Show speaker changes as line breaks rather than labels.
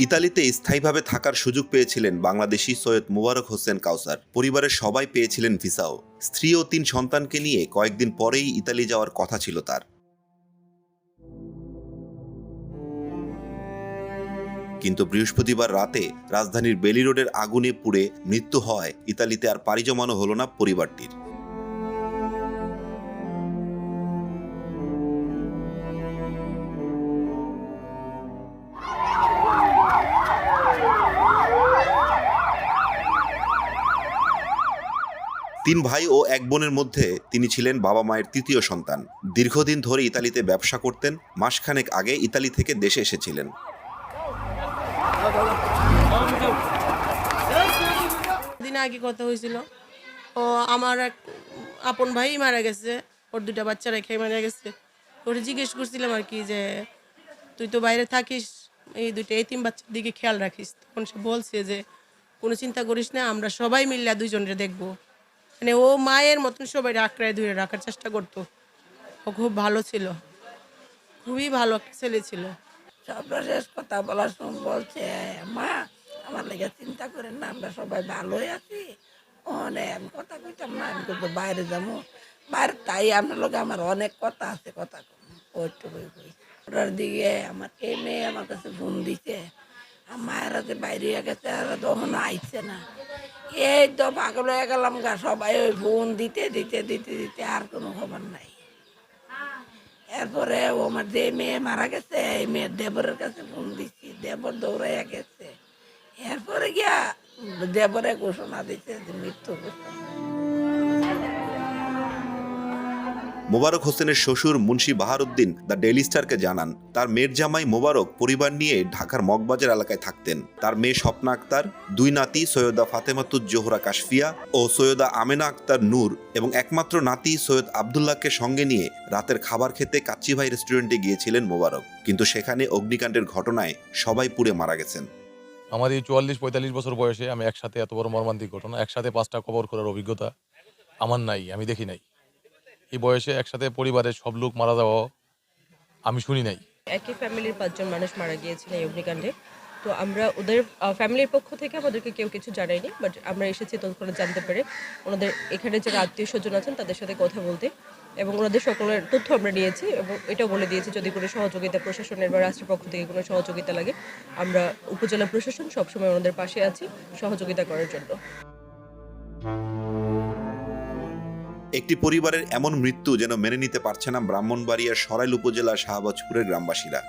ইতালিতে স্থায়ীভাবে থাকার সুযোগ পেয়েছিলেন বাংলাদেশি সৈয়দ মোবারক হোসেন কাউসার। পরিবারের সবাই পেয়েছিলেন ভিসাও। স্ত্রী ও ৩ সন্তানকে নিয়ে কয়েকদিন পরেই ইতালি যাওয়ার কথা ছিল তার। কিন্তু বৃহস্পতিবার রাতে রাজধানীর বেলি রোডের আগুনে পুড়ে মৃত্যু হওয়ায় ইতালিতে আর পাড়ি জমানো হলো না পরিবারটির। ৩ ভাই ও ১ বোনের মধ্যে তিনি ছিলেন বাবা মায়ের তৃতীয় সন্তান। দীর্ঘদিন ধরে ইতালিতে ব্যবসা করতেন। মাসখানেক আগে ইতালি থেকে দেশে এসেছিলেন।
দিন আগে কথা হয়েছিল, ও আমার এক আপন ভাই মারা গেছে, ওর 2টা বাচ্চা রেখে মারা গেছে। ওরে জিজ্ঞেস করছিলাম আর কি যে তুই তো বাইরে থাকিস, এই 2টা এতিম বাচ্চার দিকে খেয়াল রাখিস। তখন সে বলছে যে কোনো চিন্তা করিস না, আমরা সবাই মিলে 2 জনরে দেখবো। মানে ও মায়ের মতন সবাই আঁকড়ায় ধরে রাখার চেষ্টা করতো। ও খুব ভালো ছিল, খুবই ভালো একটা ছেলে ছিল।
সর্বশেষ কথা বলার সময় বলছে, মা আমার লেগে চিন্তা করেন না, আমরা সবাই ভালোই আছি। অনেক আমি কথা কইতাম না, আমি কিন্তু বাইরে যাবো বাইরে, তাই আপনার লোক আমার অনেক কথা আছে, কথা ওটার দিকে আমার এই মেয়ে আমার কাছে ফোন দিছে, মায়েরা যে বাইরে হয়ে গেছে আর তখনও আইছে না। এই তো পাগল হয়ে গেলাম গা, সবাই ওই ফোন দিতে দিতে দিতে দিতে আর কোনো খবর নাই। এরপরে ও আমার যে মেয়ে মারা গেছে, এই মেয়ের দেবরের কাছে ফোন দিচ্ছি, দেবর দৌড়াইয়া গেছে। এরপরে গিয়া দেবরে ঘোষণা দিচ্ছে যে মৃত্যু ঘোষণা।
মোবারক হোসেনের শ্বশুর মুন্সি বাহারউদ্দিন দ্য ডেইলি স্টারকে জানান, তার মেয়ের জামাই মোবারক পরিবার নিয়ে ঢাকার মগবাজার এলাকায় থাকতেন। তার মেয়ে স্বপ্না আক্তার, 2 নাতি সৈয়দা ফাতেমাতুজ জোহরা কাশফিয়া ও সৈয়দা আমেনা আক্তার নূর এবং একমাত্র নাতি সৈয়দ আবদুল্লাহকে সঙ্গে নিয়ে রাতের খাবার খেতে কাচ্চিভাই রেস্টুরেন্টে গিয়েছিলেন মোবারক। কিন্তু সেখানে অগ্নিকাণ্ডের ঘটনায় সবাই পুড়ে মারা গেছেন।
আমার এই 44-45 বছর বয়সে আমি একসাথে এত বড় মর্মান্তিক ঘটনা, একসাথে 5টা কবর করার অভিজ্ঞতা আমার নাই, আমি দেখি নাই। এই বয়সে একসাথে পরিবারের সব লোক মারা যাওয়া আমি শুনি নাই।
একই ফ্যামিলির 5 জন মানুষ মারা গিয়েছিল এই অগ্নিকাণ্ডে। তো আমরা ওদের ফ্যামিলির পক্ষ থেকে আমাদেরকে কেউ কিছু জানায়নি, বাট আমরা এসেছি তৎক্ষণাৎ জানতে পেরে ওনাদের এখানে যারা আত্মীয় স্বজন আছেন তাদের সাথে কথা বলতে, এবং ওনাদের সকলের তথ্য আমরা নিয়েছি এবং এটাও বলে দিয়েছি যদি কোনো সহযোগিতা প্রশাসনের বা রাষ্ট্রের পক্ষ থেকে কোনো সহযোগিতা লাগে, আমরা উপজেলা প্রশাসন সবসময় ওনাদের পাশে আছি সহযোগিতা করার জন্য।
একটি পরিবারের এমন মৃত্যু যেন মেনে নিতে পারছে না ব্রাহ্মণবাড়িয়ার সরাইল উপজেলার শাহবাজপুরের গ্রামবাসীরা।